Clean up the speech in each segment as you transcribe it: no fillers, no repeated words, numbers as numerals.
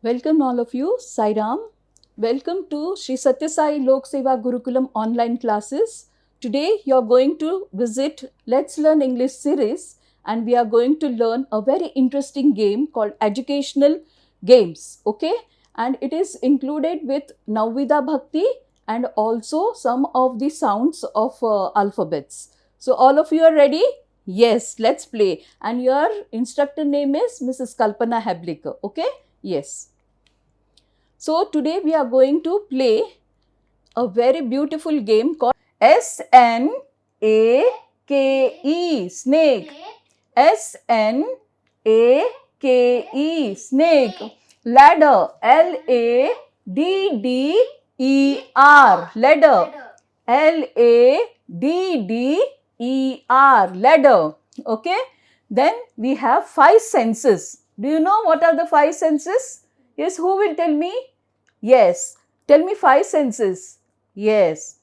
Welcome all of you, Sai Ram. Welcome to Sri Satya Sai Lok Seva Gurukulam online classes. Today you are going to visit Let's Learn English series and we are going to learn a very interesting game called Educational Games. Okay, and it is included with Navvida Bhakti and also some of the sounds of alphabets. So all of you are ready? Yes, let's play. And your instructor name is Mrs. Kalpana Hablikar. Okay. Yes. So today we are going to play a very beautiful game called Snake. Snake. Snake. Snake. Ladder. Ladder. Ladder. Ladder. Ladder. Okay. Then we have five senses. Do you know what are the five senses? Yes, who will tell me? Yes, tell me five senses. Yes,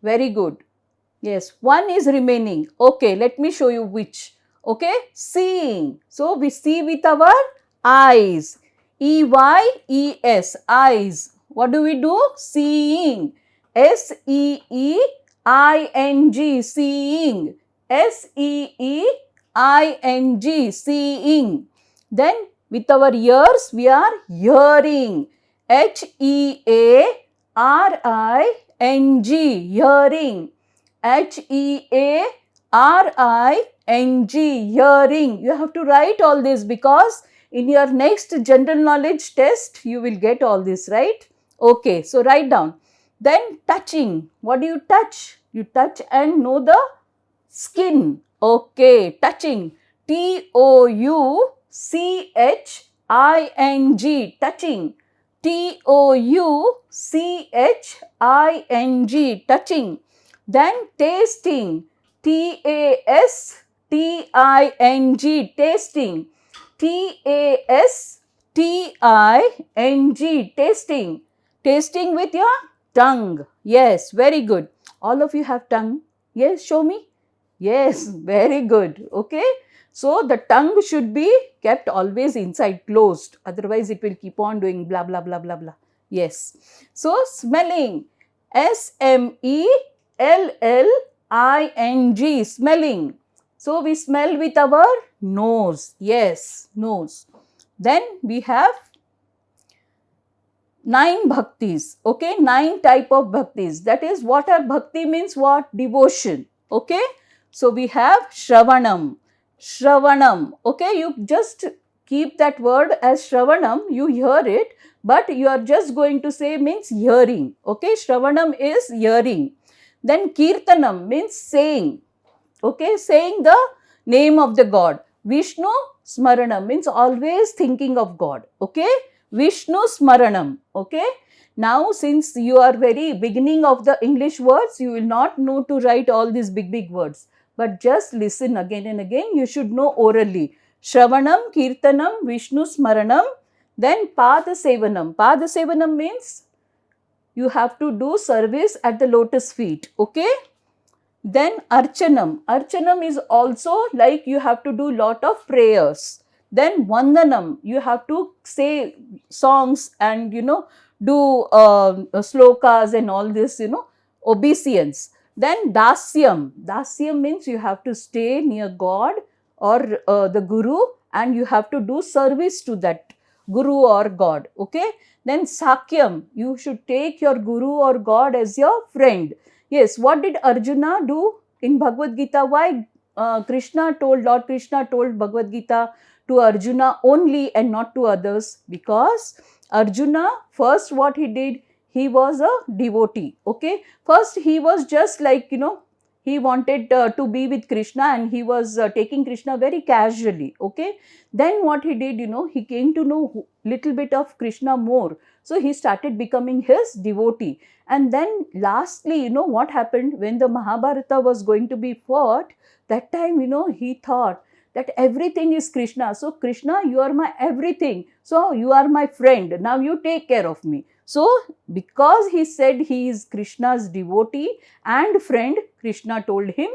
very good. Yes, one is remaining. Okay, let me show you which. Okay, seeing. So we see with our eyes. EYES, eyes. What do we do? Seeing. SEEING, seeing. SEEING, seeing. Then with our ears, we are hearing. HEARING, hearing. HEARING, hearing. You have to write all this because in your next general knowledge test, you will get all this, right? Okay, so write down. Then touching. What do you touch? You touch and know the skin. Okay, touching. TOUCHING, touching. TOUCHING, touching. Then tasting. TASTING, tasting. TASTING, tasting. Tasting with your tongue. Yes, very good. All of you have tongue. Yes, show me. Yes, very good. Okay. So the tongue should be kept always inside, closed. Otherwise, it will keep on doing blah, blah, blah, blah, blah. Yes. So smelling. SMELLING, smelling. So we smell with our nose. Yes, nose. Then we have 9 bhaktis. Okay, 9 type of bhaktis. That is, what are bhakti means what? Devotion. Okay. So we have Shravanam. Shravanam. Okay, you just keep that word as Shravanam. You hear it, but you are just going to say means hearing. Okay, Shravanam is hearing. Then Kirtanam means saying. Okay, saying the name of the God. Vishnu Smaranam means always thinking of God. Okay, Vishnu Smaranam. Okay. Now, since you are very beginning of the English words, you will not know to write all these big words. But just listen again and again. You should know orally. Shravanam, Kirtanam, Vishnu Smaranam. Then Pada Sevanam. Pada Sevanam means you have to do service at the lotus feet. Okay. Then Archanam. Archanam is also like you have to do lot of prayers. Then Vandanam. You have to say songs and do slokas and all this, obeisance. Then Dasyam. Dasyam means you have to stay near God or the Guru and you have to do service to that Guru or God. Okay. Then Sakyam. You should take your Guru or God as your friend. Yes, what did Arjuna do in Bhagavad Gita? Why Lord Krishna told Bhagavad Gita to Arjuna only and not to others? Because Arjuna, first what he did, he was a devotee. Okay, first he was just like, he wanted to be with Krishna and he was taking Krishna very casually. Okay, then what he did, he came to know little bit of Krishna more. So he started becoming his devotee. And then lastly, what happened when the Mahabharata was going to be fought, that time, he thought that everything is Krishna. So Krishna, you are my everything. So you are my friend. Now you take care of me. So because he said he is Krishna's devotee and friend, Krishna told him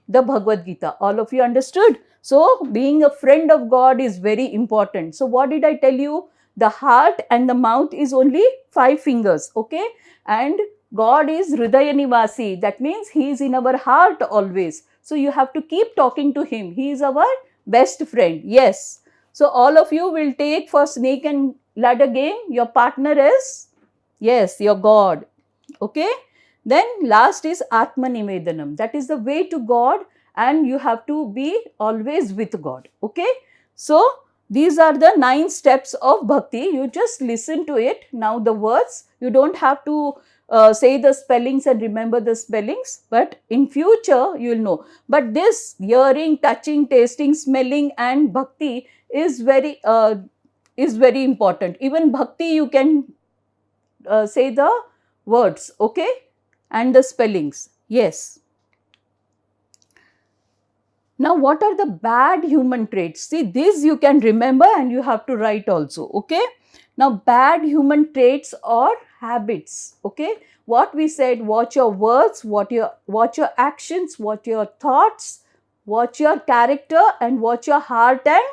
the Bhagavad Gita. All of you understood? So being a friend of God is very important. So what did I tell you? the heart and the mouth is only 5 fingers, okay? And God is Hridaya Nivasi. That means He is in our heart always. So you have to keep talking to Him. He is our best friend. Yes. So all of you will take for snake and ladder game. Your partner is, yes, your God. Okay. Then last is Atma Nivedanam. That is the way to God, and you have to be always with God. Okay. So these are the 9 steps of bhakti. You just listen to it. Now the words, you don't have to say the spellings and remember the spellings, but in future you will know. But this hearing, touching, tasting, smelling and bhakti is very important. Even bhakti you can say the words, okay, and the spellings. Yes. Now, what are the bad human traits? See, this you can remember and you have to write also, okay? Now, bad human traits or habits, okay? What we said, watch your words, watch your actions, watch your thoughts, watch your character and watch your heart and,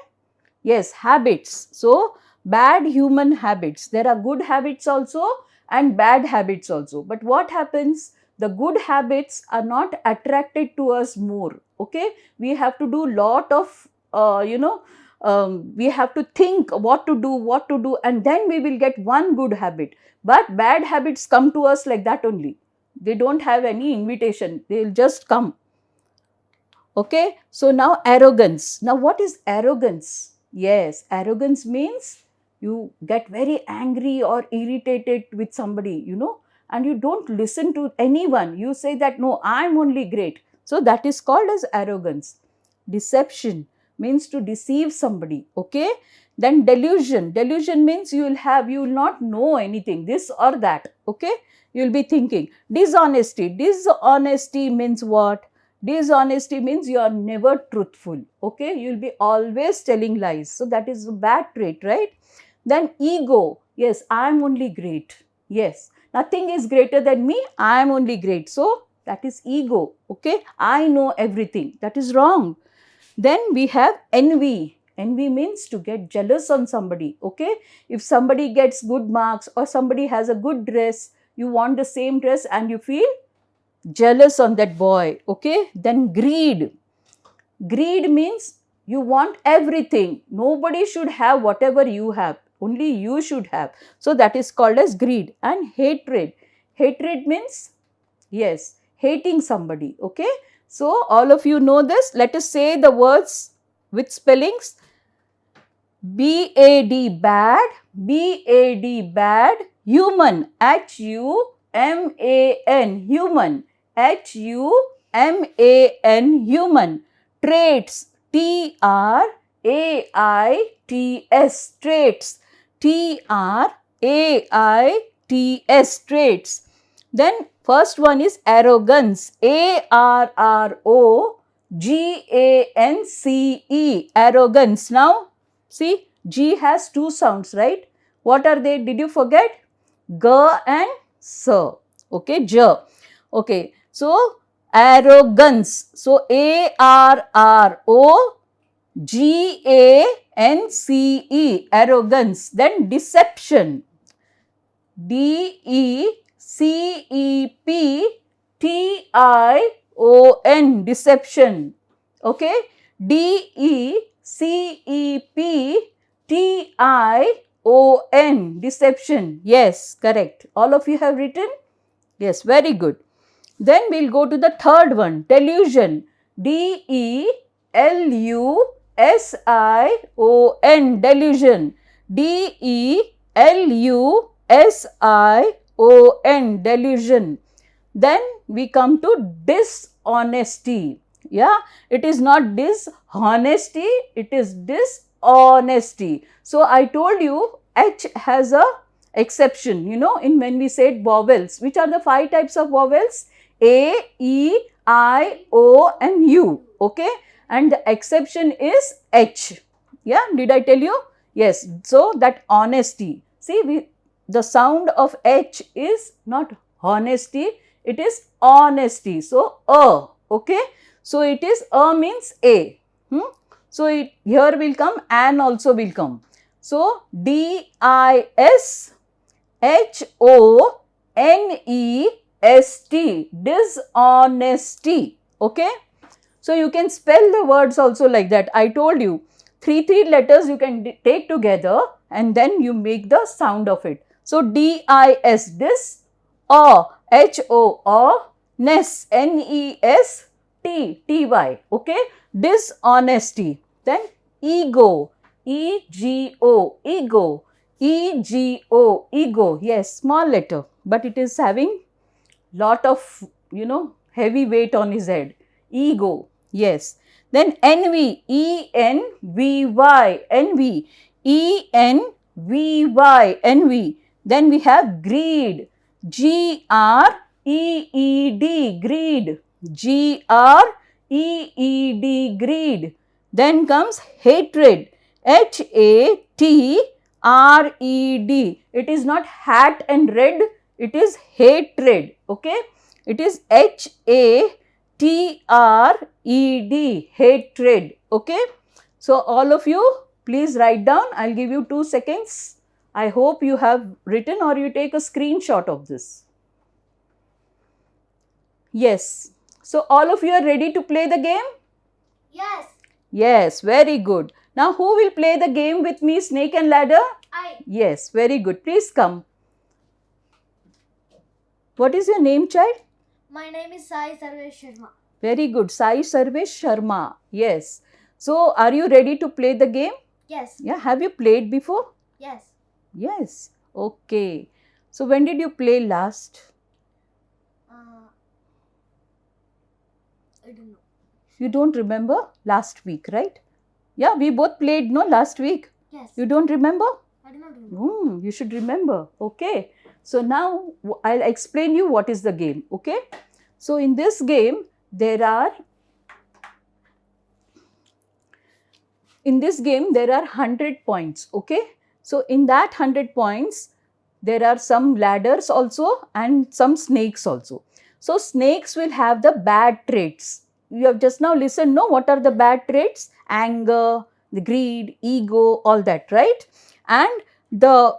yes, habits. So, bad human habits. There are good habits also and bad habits also. But what happens? The good habits are not attracted to us more, okay? We have to do lot of, we have to think what to do, and then we will get one good habit. But bad habits come to us like that only. They don't have any invitation. They'll just come. Okay, so now arrogance. Now what is arrogance? Yes, arrogance means you get very angry or irritated with somebody, and you don't listen to anyone. You say that, no, I'm only great. So that is called as arrogance. Deception means to deceive somebody, okay? Then delusion. Delusion means you will not know anything, this or that, okay? You will be thinking. Dishonesty. Dishonesty means what? Dishonesty means you are never truthful, okay? You will be always telling lies. So that is a bad trait, right? Then ego. Yes, I am only great. Yes, nothing is greater than me. I am only great. So that is ego, okay? I know everything. That is wrong. Then we have envy. Envy means to get jealous on somebody, okay? If somebody gets good marks or somebody has a good dress, you want the same dress and you feel jealous on that boy, okay? Then greed. Greed means you want everything. Nobody should have whatever you have. Only you should have. So that is called as greed. And hatred. Hatred means, yes, hating somebody, okay? So all of you know this. Let us say the words with spellings. B-A-D, bad. B-A-D, bad. Human. H-U-M-A-N, human. H-U-M-A-N, human. Traits. T-R-A-I-T-S, traits. T-R-A-I-T-S, traits. Then first one is arrogance. A-R-R-O-G-A-N-C-E, arrogance. Now, see, G has 2 sounds, right? What are they? Did you forget? G and S. Okay, J. Okay, so arrogance. So A-R-R-O-G-A-N-C-E, arrogance. Then deception. D-E-C-E-P-T-I-O-N, deception. Okay, D-E-C-E-P-T-I-O-N, deception. Yes, correct. All of you have written? Yes, very good. Then we'll go to the third one, delusion. D-E-L-U-S-I-O-N, delusion. D-E-L-U-S-I-O-N, delusion. Then we come to dishonesty. Yeah, it is not dishonesty, it is dishonesty. So I told you H has a exception, in when we said vowels. Which are the 5 types of vowels? A, E, I, O and U, okay? And the exception is H. Yeah, did I tell you? Yes, so that honesty. See, the sound of H is not honesty, it is honesty. So, okay? So, it is means A. So, here will come, an also will come. So DISHONEST, dishonesty. Okay. So you can spell the words also like that. I told you, three letters you can take together and then you make the sound of it. So DIS, dis, HO, nest, NEST, TY. Okay. Dishonesty. Then ego, EGO, ego, EGO, ego. Yes, small letter, but it is having lot of, heavy weight on his head. Ego. Yes. Then envy, ENVY, envy, ENVY, envy. Then we have greed, GREED, greed, GREED, greed. Then comes hatred, HATRED. It is not hat and red, it is hatred. Okay. It is HATRED, hatred. Okay. So all of you, please write down. I'll give you 2 seconds. I hope you have written or you take a screenshot of this. Yes. So all of you are ready to play the game? Yes. Yes, very good. Now who will play the game with me, snake and ladder? I. Yes, very good. Please come. What is your name, child? My name is Sai Sarvesh Sharma. Very good. Sai Sarvesh Sharma. Yes. So are you ready to play the game? Yes. Yeah. Have you played before? Yes. Yes. Okay. So when did you play last? I don't know. You don't remember? Last week, right? Yeah, we both played, no, last week. Yes. You don't remember? I do not remember. You should remember. Okay. So now I'll explain you what is the game. Okay. So in this game, there are 100 points. Okay. So in that 100 points, there are some ladders also and some snakes also. So snakes will have the bad traits. You have just now listened, no? What are the bad traits? Anger, the greed, ego, all that, right? And the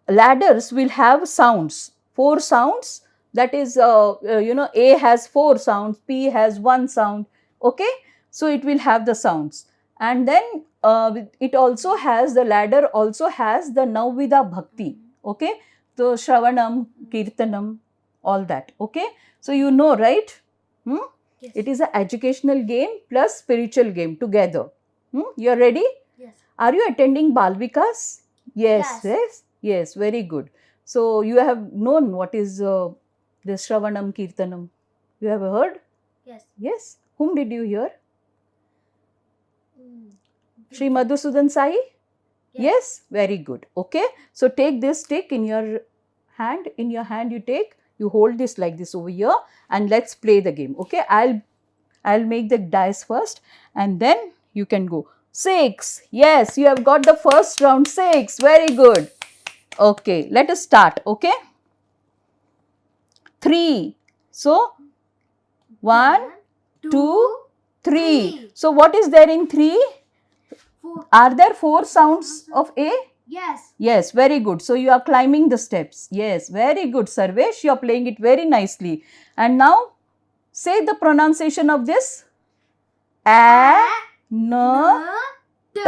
ladders will have sounds, 4 sounds. That is, A has 4 sounds, P has 1 sound. Okay. So it will have the sounds. And then it also has, the ladder also has the Navvida Bhakti. Okay. So Shravanam, Kirtanam, all that. Okay. So you know, right? Yes. It is an educational game plus spiritual game together. You are ready? Yes. Are you attending Balvikas? Yes. Yes. Yes. Yes. Very good. So you have known what is this Shravanam Kirtanam. You have heard? Yes. Yes. Whom did you hear? Mm. Sri Madhusudan Sai? Yes. Very good. Okay. So take this stick in your hand. In your hand you hold this like this over here and let's play the game. Okay. I'll make the dice first and then you can go. 6. Yes. You have got the first round. 6. Very good. Okay. Let us start. Okay. 3. So 1, 2, 3. So what is there in 3? 4. Are there 4 sounds of A? Yes. Yes, very good. So you are climbing the steps. Yes, very good, Sarvesh. You are playing it very nicely. And now say the pronunciation of this. A, N, T.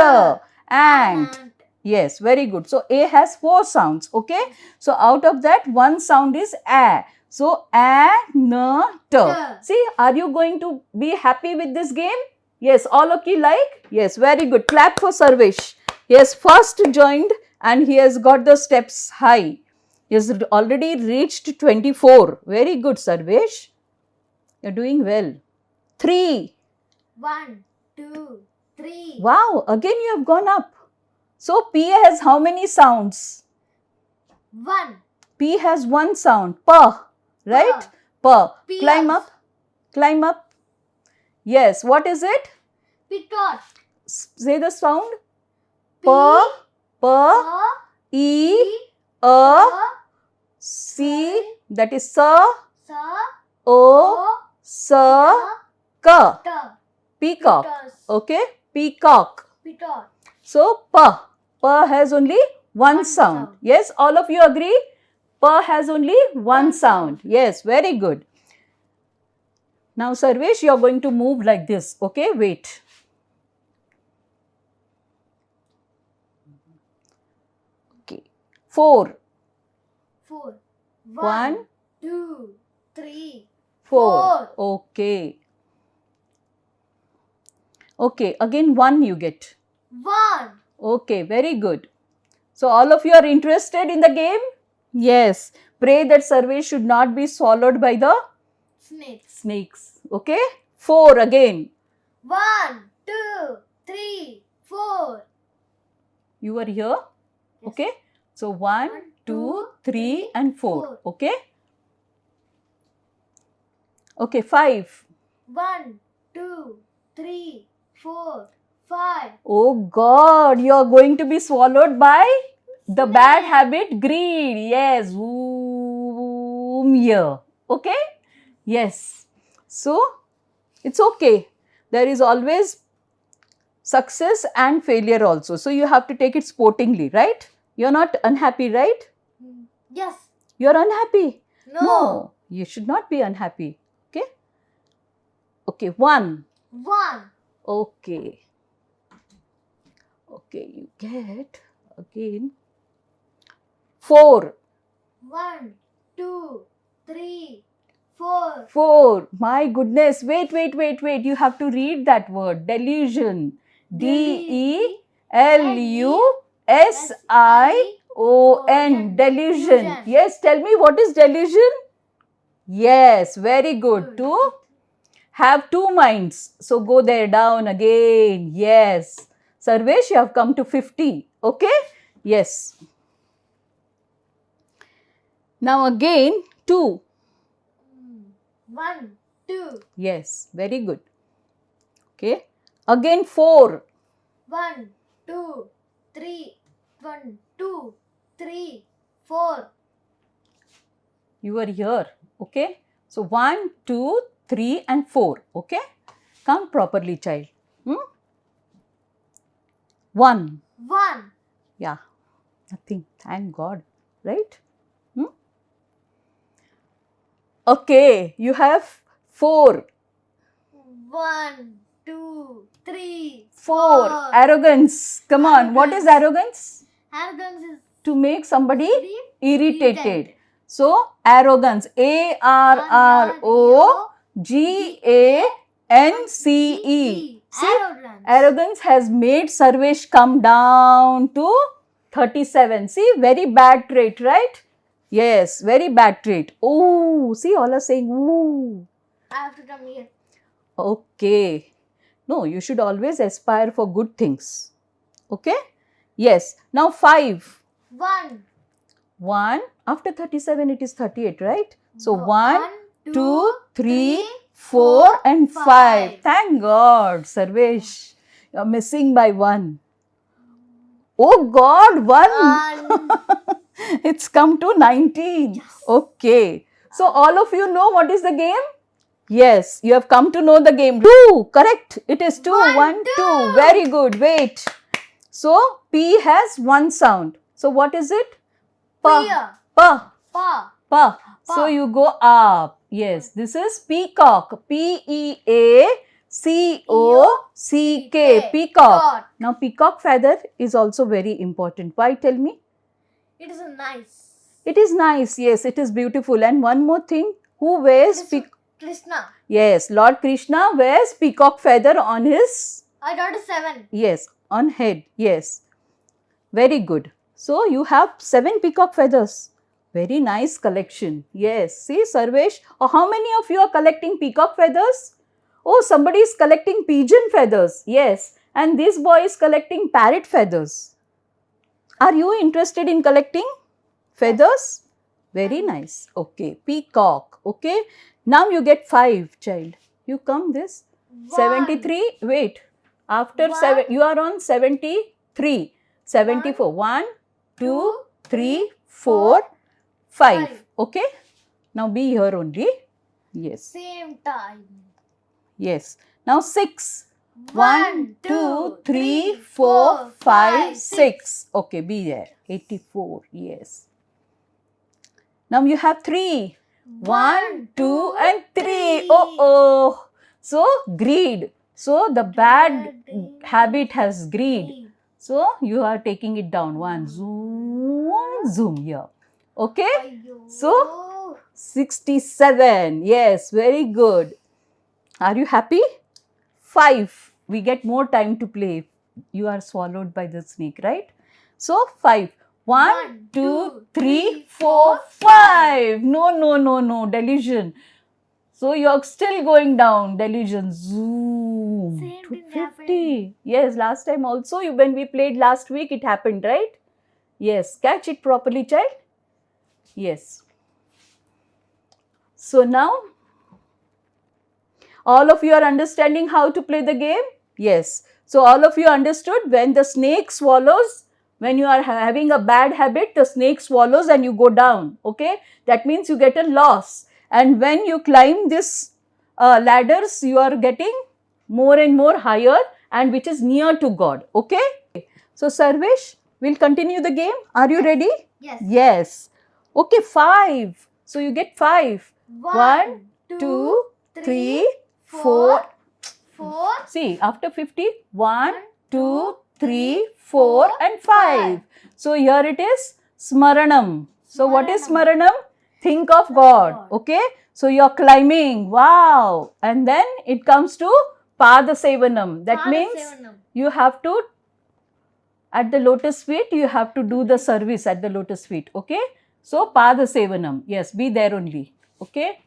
Ant. Yes, very good. So A has 4 sounds. Okay. So out of that, 1 sound is A. So A, N, T. See, are you going to be happy with this game? Yes, all of you like? Yes, very good. Clap for Sarvesh. He has first joined and he has got the steps high. He has already reached 24. Very good, Sarvesh. You are doing well. 3. 1, 2, 3. Wow, again you have gone up. So P has how many sounds? 1. P has 1 sound. P, right? P. P Climb also. up. Climb up. Yes, what is it? Peacock. Say the sound. P, P, E, A, C, that is Sa, Sa, O, Sa, Ka. T. Peacock. Peacock. Okay, peacock. Peacock. So, P. Pa has only one One sound. sound. Yes, all of you agree? Pa has only one One sound. Yes, very good. Now, Sarvesh, you are going to move like this. Okay, wait. Okay, 4. 4. 1, 2, 3, 4. Okay. Okay, again 1 you get. 1. Okay, very good. So, all of you are interested in the game? Yes. Pray that Sarvesh should not be swallowed by the Snakes. snakes. Okay? 4 again. 1, 2, 3, 4. You are here? Okay? So, 1, 2, 3 and 4. Okay? Okay, 5. 1, 2, 3, 4, 5. Oh God, you are going to be swallowed by the bad habit greed. Yes. Boom here. Okay? Yes. So, it's okay. There is always success and failure also. So, you have to take it sportingly, right? You're not unhappy, right? Yes. You're unhappy. No. You should not be unhappy. Okay? Okay, 1. 1. Okay. Okay, you get again 4. 1, 2, 3, 4. 4. My goodness. Wait. You have to read that word. Delusion. DELUSION. Delusion. Yes, tell me what is delusion? Yes, very good. To have two minds. So go there down again. Yes. Sarvesh, you have come to 50. Okay? Yes. Now again 2. 1, 2. Yes, very good. Okay. Again 4. 1, 2, 3. 1, 2, 3, 4. You are here. Okay. So 1, 2, 3 and 4. Okay. Count properly, child. 1. 1. Yeah. Nothing. Thank God. Right? Okay. You have 4. 1, 2, 3, 4. Arrogance. Come on. What is arrogance? Arrogance is To make somebody irritated. irritated. So, arrogance. ARROGANCE. See, arrogance has made Sarvesh come down to 37. See, very bad trait, right? Yes, very bad trait. Oh, see, all are saying, ooh. I have to come here. Okay. No, you should always aspire for good things. Okay? Yes. Now 5. 1. 1. After 37, it is 38, right? So 1, 2, 3, 4 and 5. Thank God, Sarvesh. You are missing by 1. Oh God, 1. It's come to 19. Yes. Okay. So all of you know what is the game? Yes, you have come to know the game. 2. Correct. It is 2. 1, 2. Very good. Wait. So P has one sound. So what is it? Pa. Pa. Pa. Pa. So you go up. Yes, this is peacock. Peacock. Peacock. Now peacock feather is also very important. Why, tell me? It is nice. It is nice. Yes, it is beautiful. And one more thing, who wears Krishna. Yes, Lord Krishna wears peacock feather on his. I got a 7. Yes, on head. Yes, very good. So you have 7 peacock feathers. Very nice collection. Yes, see, Sarvesh, how many of you are collecting peacock feathers? Oh, somebody is collecting pigeon feathers. Yes, and this boy is collecting parrot feathers. Are you interested in collecting feathers? Very nice. Okay, peacock. Okay, now you get 5, child. You come this. 73. Wait, after 7, you are on 73. 74. 1, 2, 3, 4, 5. Okay, now be here only. Yes. Same time. Yes. Now 6. 1, 2, 3, 4, 5, 6. Okay, be there. 84. Yes. Now you have 3. 1, 2, and 3. Oh. So, greed. So, the bad habit has greed. So, you are taking it down. 1, zoom here. Okay. So, 67. Yes, very good. Are you happy? 5. We get more time to play. You are swallowed by the snake, right? So, 5. 1, 2, 3, 4, 5. No. Delusion. So, you're still going down. Delusion. Zoom. Same To thing 50. happened. Yes, last time also, when we played last week, it happened, right? Yes. Catch it properly, child. Yes. So, now, all of you are understanding how to play the game? Yes. So, all of you understood when the snake swallows, when you are having a bad habit, the snake swallows and you go down. Okay. That means you get a loss. And when you climb this ladders, you are getting more and more higher and which is near to God. Okay. So, Sarvesh, we'll continue the game. Are you ready? Yes. Yes. Okay, 5. So, you get 5. 1, 2, 3, 4. 4. See, after 50, 1, 2, 3, 4 and 5. So, here it is Smaranam. So, what is Smaranam? Think of God. Okay. So, you are climbing. Wow. And then it comes to Padasevanam. That means you have to, at the lotus feet, you have to do the service at the lotus feet. Okay. So, Padasevanam. Yes, be there only. Okay.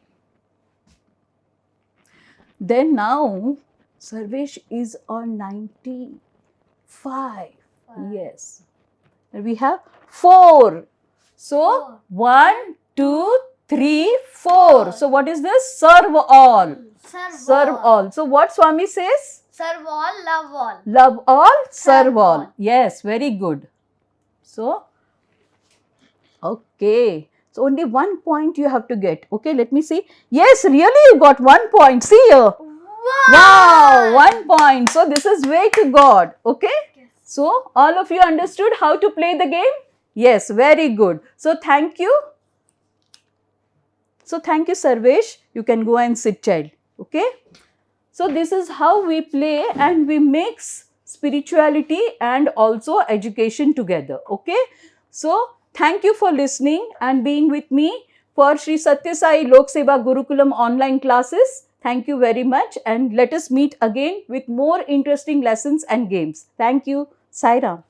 Then now, Sarvesh is on 95. Yes. And we have 4. So, 1, 2, 3, 4. So, what is this? Serve all. Serve all. So, what Swami says? Serve all, love all. Love all, serve all. all. Yes, very good. So, okay. So, only 1 point you have to get. Okay, let me see. Yes, really you got 1 point. See here. Wow, 1 point. So, this is way to God. Okay. Yes. So, all of you understood how to play the game? Yes, very good. So, thank you. So, thank you, Sarvesh. You can go and sit, child. Okay. So, this is how we play and we mix spirituality and also education together. Okay. So, thank you for listening and being with me for Sri Satya Sai Lok Seva Gurukulam online classes. Thank you very much and let us meet again with more interesting lessons and games. Thank you. Sai Ram.